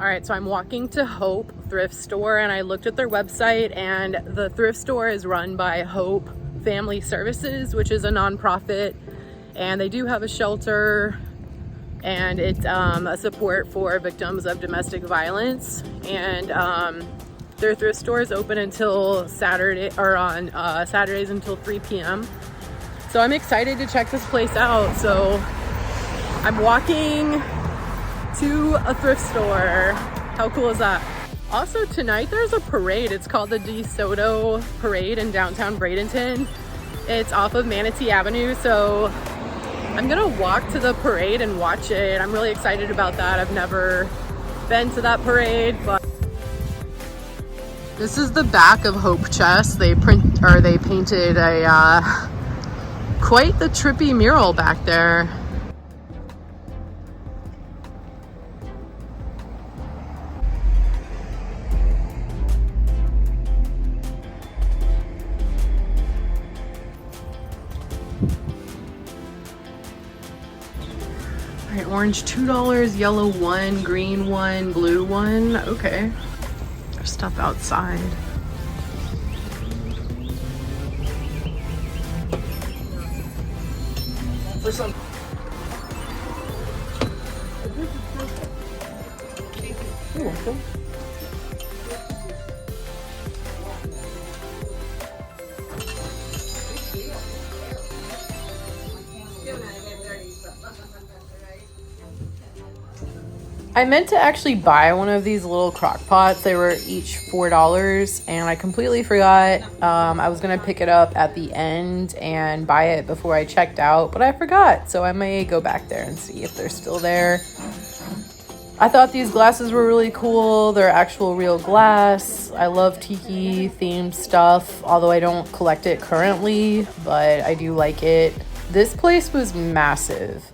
All right, so I'm walking to Hope Thrift Store, and I looked at their website, and the thrift store is run by Hope Family Services, which is a nonprofit, and they do have a shelter, and it's a support for victims of domestic violence. And their thrift store is open until Saturday, or on Saturdays until 3 p.m. So I'm excited to check this place out. So I'm walking to a thrift store. How cool is that? Also tonight there's a parade. It's called the DeSoto Parade in downtown Bradenton. It's off of Manatee Avenue, so I'm gonna walk to the parade and watch it. I'm really excited about that. I've never been to that parade, but this is the back of Hope Chest. They painted a quite the trippy mural back there. All right, orange $2, yellow $1, green $1, blue $1. Okay, there's stuff outside. For some. You're welcome. I meant to actually buy one of these little crock pots. They were each $4, and I completely forgot. I was gonna pick it up at the end and buy it before I checked out, but I forgot. So I may go back there and see if they're still there. I thought these glasses were really cool. They're actual real glass. I love tiki themed stuff, although I don't collect it currently, but I do like it. This place was massive.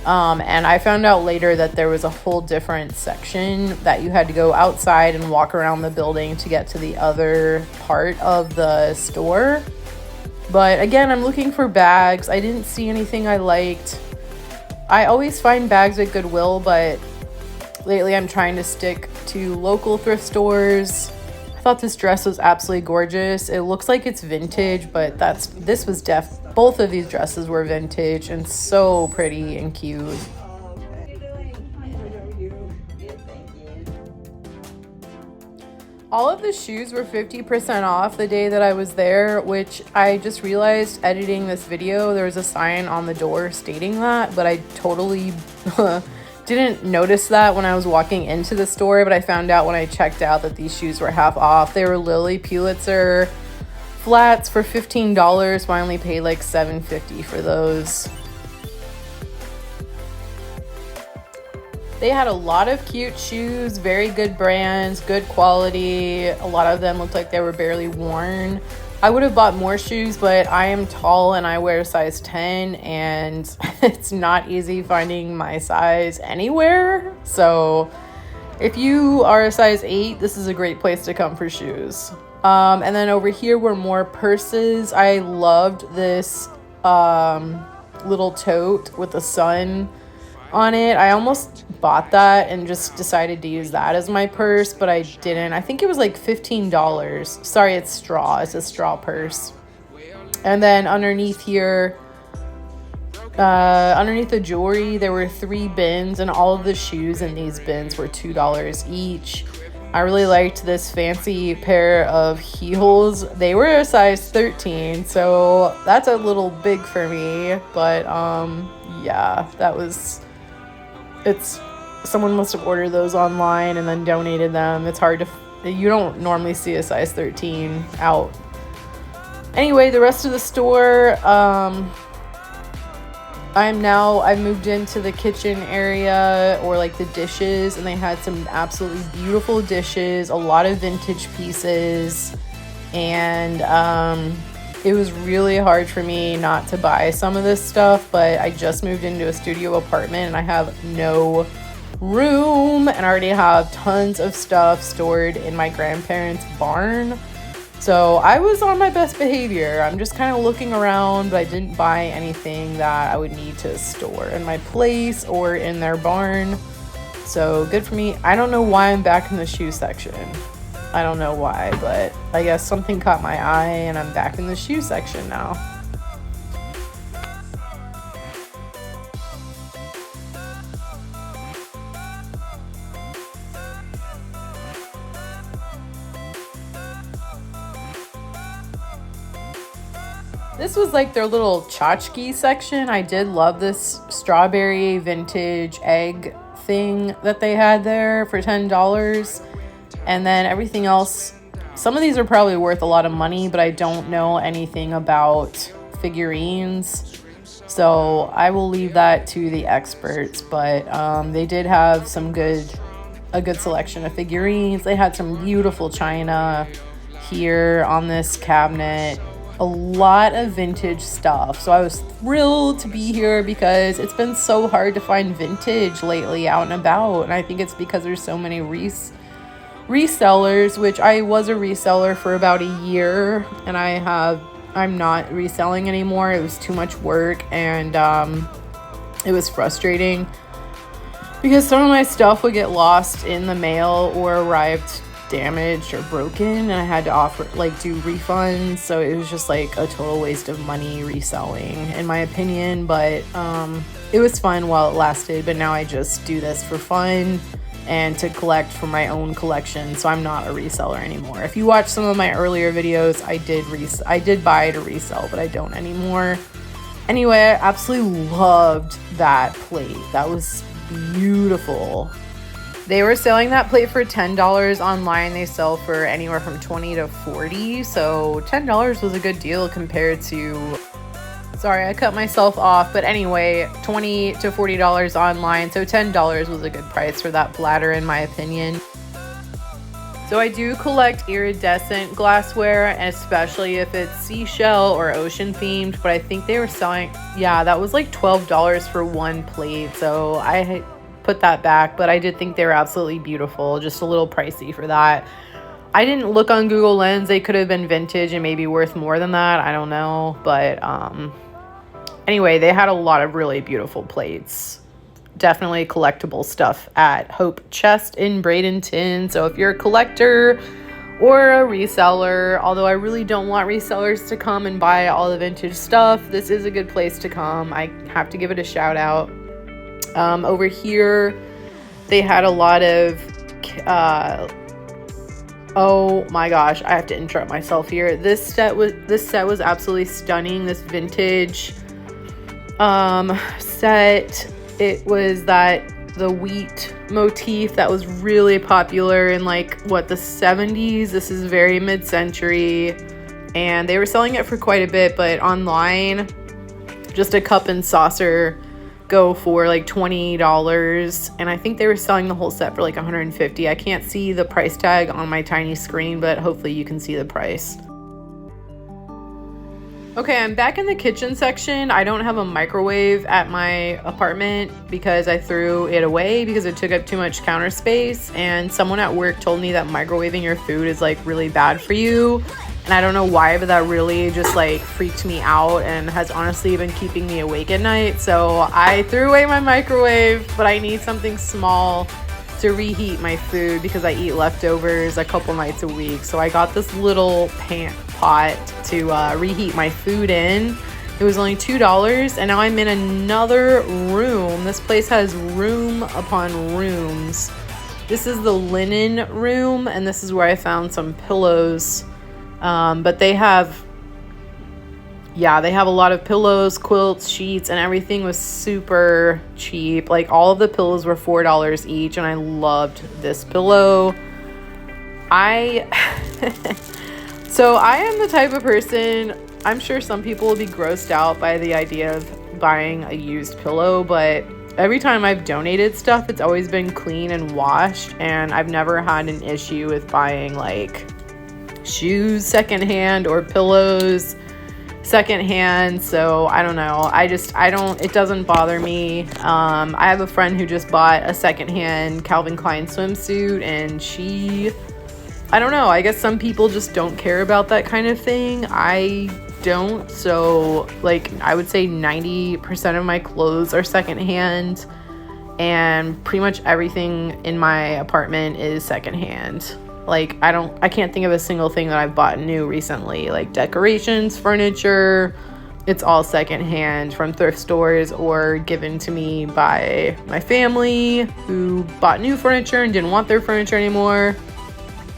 And I found out later that there was a whole different section that you had to go outside and walk around the building to get to the other part of the store. But again, I'm looking for bags. I didn't see anything I liked. I always find bags at Goodwill, but lately I'm trying to stick to local thrift stores. I thought this dress was absolutely gorgeous. It looks like it's vintage, but both of these dresses were vintage and so pretty and cute. All of the shoes were 50% off the day that I was there, which I just realized editing this video, there was a sign on the door stating that, but I totally didn't notice that when I was walking into the store, but I found out when I checked out that these shoes were half off. They were Lilly Pulitzer flats for $15. I only paid like $7.50 for those. They had a lot of cute shoes, very good brands, good quality. A lot of them looked like they were barely worn. I would have bought more shoes, but I am tall and I wear size 10, and it's not easy finding my size anywhere. So if you are a size 8, this is a great place to come for shoes. And then over here were more purses. I loved this little tote with the sun on it. I almost bought that and just decided to use that as my purse, but I didn't. I think it was like $15. Sorry, it's straw. It's a straw purse. And then underneath here, underneath the jewelry, there were 3 bins, and all of the shoes in these bins were $2 each. I really liked this fancy pair of heels. They were a size 13, so that's a little big for me, but yeah, someone must have ordered those online and then donated them. It's hard to, you don't normally see a size 13 out. Anyway, the rest of the store, I moved into the kitchen area, or like the dishes, and they had some absolutely beautiful dishes, a lot of vintage pieces, and it was really hard for me not to buy some of this stuff, but I just moved into a studio apartment and I have no room, and I already have tons of stuff stored in my grandparents' barn. So I was on my best behavior. I'm just kind of looking around, but I didn't buy anything that I would need to store in my place or in their barn. So good for me. I don't know why I'm back in the shoe section. I don't know why, but I guess something caught my eye and I'm back in the shoe section now. This was like their little tchotchke section. I did love this strawberry vintage egg thing that they had there for $10. And then everything else, some of these are probably worth a lot of money, but I don't know anything about figurines. So I will leave that to the experts. But they did have a good selection of figurines. They had some beautiful china here on this cabinet. A lot of vintage stuff. So I was thrilled to be here because it's been so hard to find vintage lately out and about. And I think it's because there's so many resellers, which I was a reseller for about a year, and I'm not reselling anymore. It was too much work, and it was frustrating because some of my stuff would get lost in the mail or arrived damaged or broken, and I had to do refunds. So it was just like a total waste of money reselling, in my opinion. But it was fun while it lasted, but now I just do this for fun and to collect for my own collection. So I'm not a reseller anymore. If you watch some of my earlier videos, I did buy to resell, but I don't anymore. Anyway, I absolutely loved that plate. That was beautiful. They were selling that plate for $10. Online they sell for anywhere from $20 to $40. So $10 was a good deal compared to, sorry, I cut myself off. But anyway, $20 to $40 online. So $10 was a good price for that bladder, in my opinion. So I do collect iridescent glassware, especially if it's seashell or ocean themed. But I think they were selling, yeah, that was like $12 for one plate. So I put that back, but I did think they were absolutely beautiful. Just a little pricey for that. I didn't look on Google Lens. They could have been vintage and maybe worth more than that. I don't know. But anyway, they had a lot of really beautiful plates. Definitely collectible stuff at Hope Chest in Bradenton. So if you're a collector or a reseller, although I really don't want resellers to come and buy all the vintage stuff, this is a good place to come. I have to give it a shout out. Over here, they had a lot of, oh my gosh, I have to interrupt myself here. This set was absolutely stunning. This vintage set. It was the wheat motif that was really popular in like the 70s. This is very mid-century, and they were selling it for quite a bit, but online, just a cup and saucer go for like $20, and I think they were selling the whole set for like $150. I can't see the price tag on my tiny screen, but hopefully you can see the price. Okay, I'm back in the kitchen section. I don't have a microwave at my apartment because I threw it away because it took up too much counter space, and someone at work told me that microwaving your food is like really bad for you. And I don't know why, but that really just like freaked me out and has honestly been keeping me awake at night. So I threw away my microwave, but I need something small to reheat my food because I eat leftovers a couple nights a week. So I got this little pot to reheat my food in. It was only $2, and now I'm in another room. This place has room upon rooms. This is the linen room, and this is where I found some pillows. But they have a lot of pillows, quilts, sheets, and everything was super cheap. Like all of the pillows were $4 each, and I loved this pillow. So I am the type of person, I'm sure some people will be grossed out by the idea of buying a used pillow, but every time I've donated stuff, it's always been clean and washed, and I've never had an issue with buying like shoes secondhand or pillows secondhand. So I don't know, it doesn't bother me. I have a friend who just bought a secondhand Calvin Klein swimsuit, and I don't know, I guess some people just don't care about that kind of thing. I don't. So like I would say 90% of my clothes are secondhand, and pretty much everything in my apartment is secondhand. Like, I can't think of a single thing that I've bought new recently. Like decorations, furniture, it's all secondhand from thrift stores or given to me by my family who bought new furniture and didn't want their furniture anymore.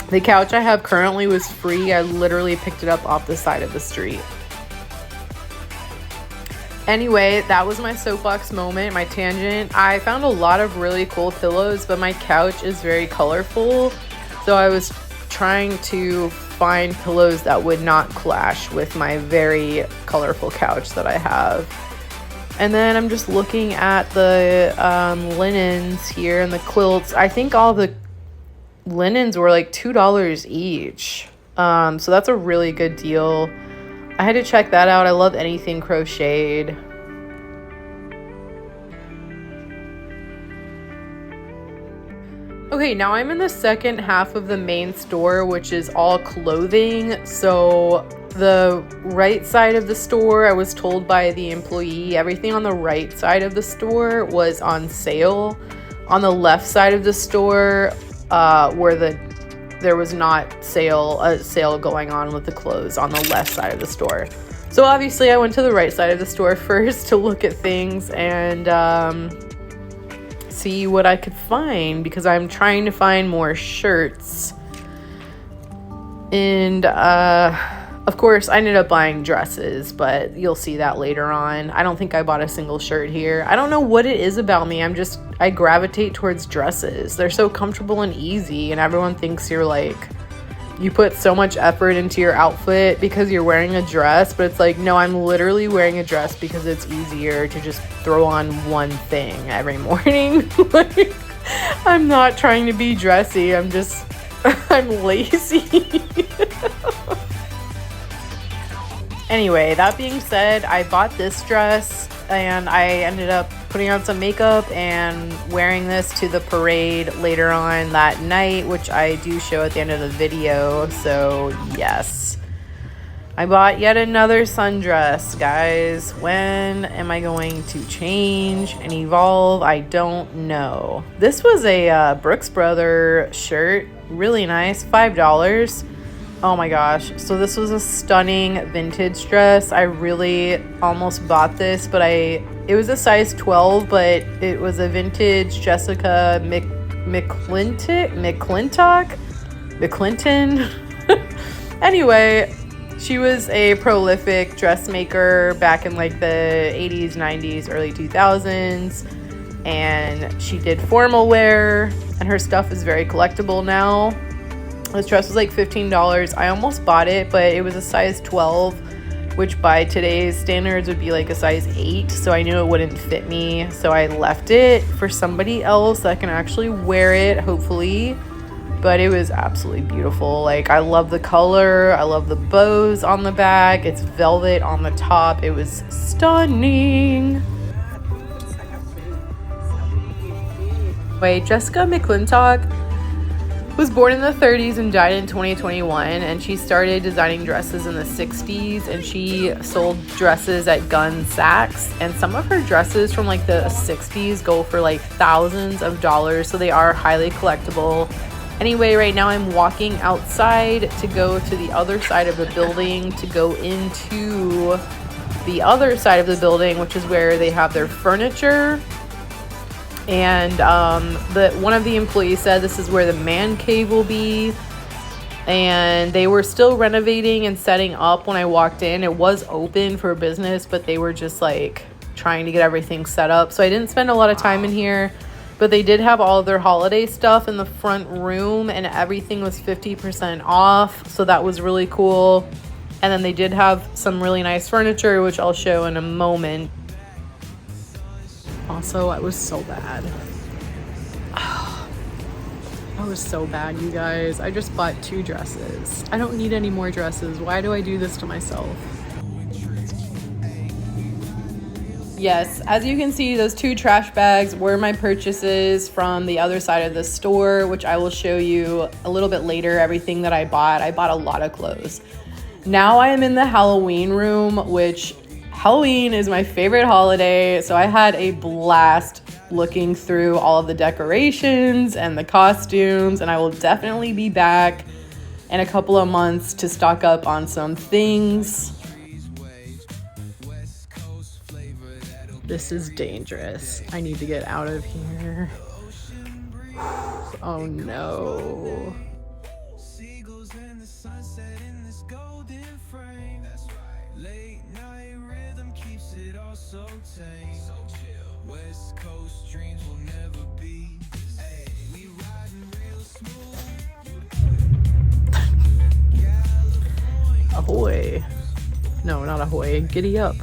The couch I have currently was free. I literally picked it up off the side of the street. Anyway, that was my soapbox moment, my tangent. I found a lot of really cool pillows, but my couch is very colorful. So I was trying to find pillows that would not clash with my very colorful couch that I have. And then I'm just looking at the linens here and the quilts. I think all the linens were like $2 each. So that's a really good deal. I had to check that out. I love anything crocheted. Okay, now I'm in the second half of the main store, which is all clothing. So the right side of the store, I was told by the employee, everything on the right side of the store was on sale. On the left side of the store, there was not a sale going on with the clothes on the left side of the store. So obviously I went to the right side of the store first to look at things and see what I could find, because I'm trying to find more shirts. And of course I ended up buying dresses, but you'll see that later on. I don't think I bought a single shirt here. I don't know what it is about me. I gravitate towards dresses. They're so comfortable and easy, and everyone thinks you put so much effort into your outfit because you're wearing a dress, but it's like, no, I'm literally wearing a dress because it's easier to just throw on one thing every morning. Like, I'm not trying to be dressy. I'm lazy. Anyway, that being said, I bought this dress and I ended up putting on some makeup and wearing this to the parade later on that night, which I do show at the end of the video. So yes, I bought yet another sundress, guys. When am I going to change and evolve? I don't know. This was a Brooks Brother shirt, really nice, $5. Oh my gosh. So this was a stunning vintage dress. I really almost bought this, but it was a size 12, but it was a vintage Jessica McClinton. Anyway, she was a prolific dressmaker back in like the 80s, 90s, early 2000s. And she did formal wear, and her stuff is very collectible now. This dress was like $15. I almost bought it, but it was a size 12, which by today's standards would be like a size 8. So I knew it wouldn't fit me. So I left it for somebody else that can actually wear it, hopefully. But it was absolutely beautiful. Like, I love the color. I love the bows on the back. It's velvet on the top. It was stunning. Wait, Jessica McClintock was born in the 30s and died in 2021, and she started designing dresses in the 60s, and she sold dresses at Gun Sachs, and some of her dresses from like the 60s go for like thousands of dollars, so they are highly collectible. Anyway, right now I'm walking outside to go to the other side of the building, to go into the other side of the building, which is where they have their furniture. And one of the employees said this is where the man cave will be, and they were still renovating and setting up when I walked in. It was open for business, but they were just like trying to get everything set up, so I didn't spend a lot of time in here. But they did have all of their holiday stuff in the front room, and everything was 50% off, so that was really cool. And then they did have some really nice furniture, which I'll show in a moment. Also, I was so bad. I was so bad, you guys. I just bought 2 dresses. I don't need any more dresses. Why do I do this to myself? Yes, as you can see, those 2 trash bags were my purchases from the other side of the store, which I will show you a little bit later, everything that I bought. I bought a lot of clothes. Now I am in the Halloween room, which Halloween is my favorite holiday, so I had a blast looking through all of the decorations and the costumes, and I will definitely be back in a couple of months to stock up on some things. This is dangerous. I need to get out of here. Oh no. Ahoy. No, not ahoy. Giddy up.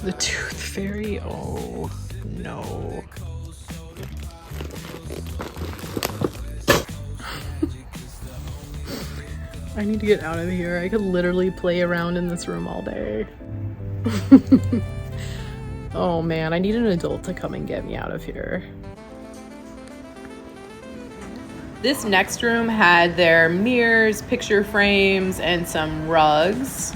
The Tooth Fairy? Oh, no. I need to get out of here. I could literally play around in this room all day. Oh man, I need an adult to come and get me out of here. This next room had their mirrors, picture frames, and some rugs.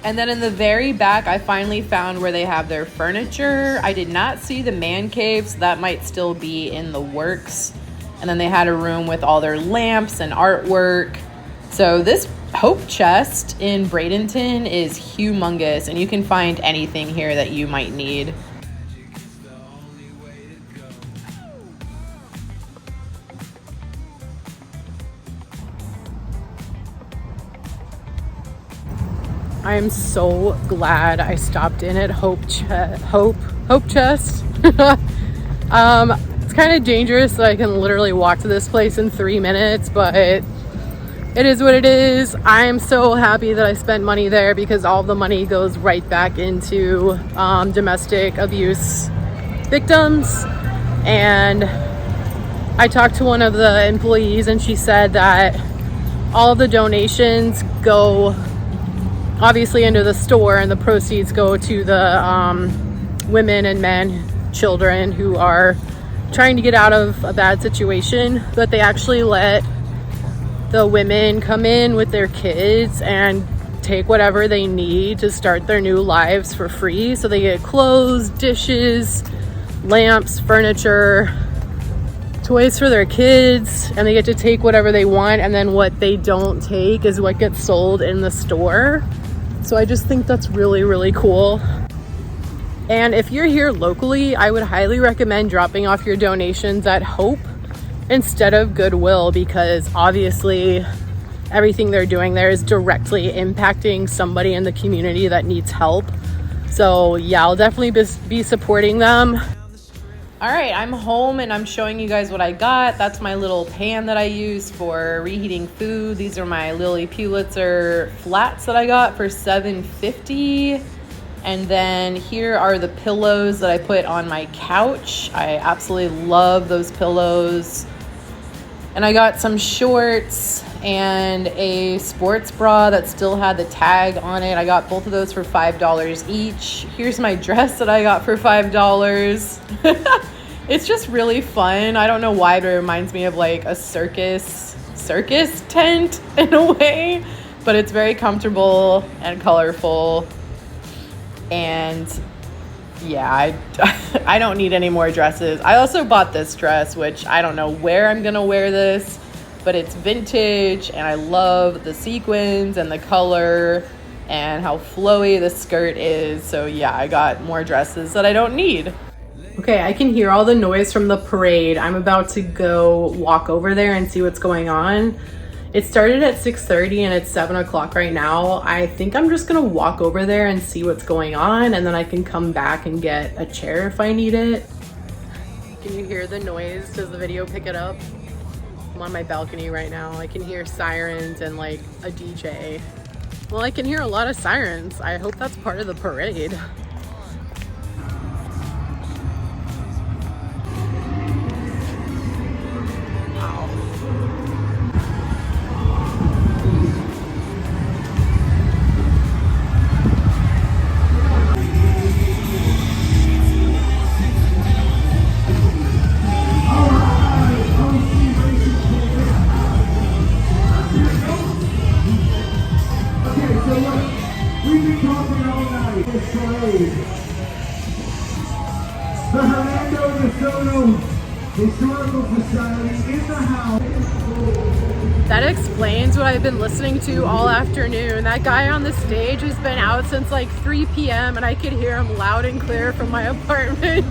And then in the very back, I finally found where they have their furniture. I did not see the man cave, so that might still be in the works. And then they had a room with all their lamps and artwork. So this Hope chest in Bradenton is humongous, and you can find anything here that you might need. I am so glad I stopped in at Hope Chest. It's kind of dangerous that I can literally walk to this place in 3 minutes, but it is what it is. I am so happy that I spent money there because all the money goes right back into domestic abuse victims. And I talked to one of the employees and she said that all of the donations go obviously into the store, and the proceeds go to the women and men, children who are trying to get out of a bad situation. But they actually let the women come in with their kids and take whatever they need to start their new lives for free. So they get clothes, dishes, lamps, furniture, toys for their kids, and they get to take whatever they want, and then what they don't take is what gets sold in the store. So I just think that's really, really cool. And if you're here locally, I would highly recommend dropping off your donations at Hope instead of Goodwill, because obviously everything they're doing there is directly impacting somebody in the community that needs help. So yeah, I'll definitely be supporting them. All right, I'm home and I'm showing you guys what I got. That's my little pan that I use for reheating food. These are my Lily Pulitzer flats that I got for $7.50. And then here are the pillows that I put on my couch. I absolutely love those pillows. And I got some shorts and a sports bra that still had the tag on it. I got both of those for $5 each. Here's my dress that I got for $5. It's just really fun. I don't know why, but it reminds me of like a circus tent in a way, but it's very comfortable and colorful. And yeah, I don't need any more dresses. I also bought this dress, which I don't know where I'm gonna wear this, but it's vintage and I love the sequins and the color and how flowy the skirt is. So yeah, I got more dresses that I don't need. Okay, I can hear all the noise from the parade. I'm about to go walk over there and see what's going on. It started at 6:30 and it's 7 o'clock right now. I think I'm just gonna walk over there and see what's going on, and then I can come back and get a chair if I need it. Can you hear the noise? Does the video pick it up? I'm on my balcony right now. I can hear sirens and like a DJ. Well, I can hear a lot of sirens. I hope that's part of the parade. talking all night. It's parade. The Hernando DeSoto Historical Society in the house. That explains what I've been listening to all afternoon. That guy on the stage has been out since like 3 p.m. and I could hear him loud and clear from my apartment.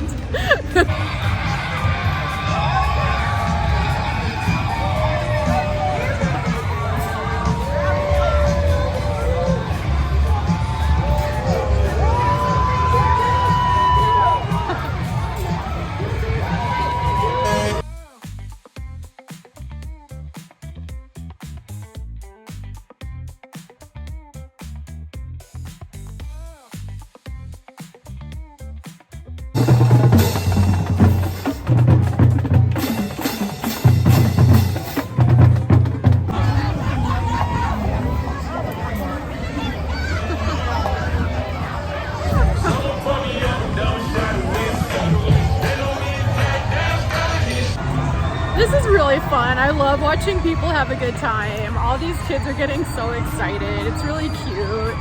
This is really fun. I love watching people have a good time. All these kids are getting so excited. It's really cute.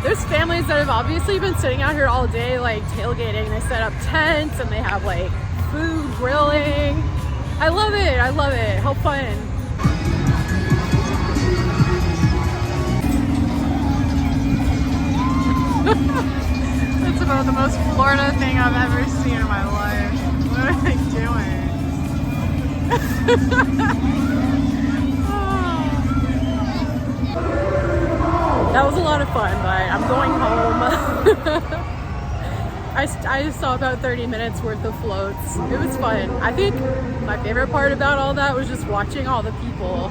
There's families that have obviously been sitting out here all day, like tailgating. They set up tents and they have like food, grilling. I love it. I love it. How fun. That's about the most Florida thing I've ever seen in my life. What are they doing? That was a lot of fun, but I'm going home. I saw about 30 minutes worth of floats. It was fun. I think my favorite part about all that was just watching all the people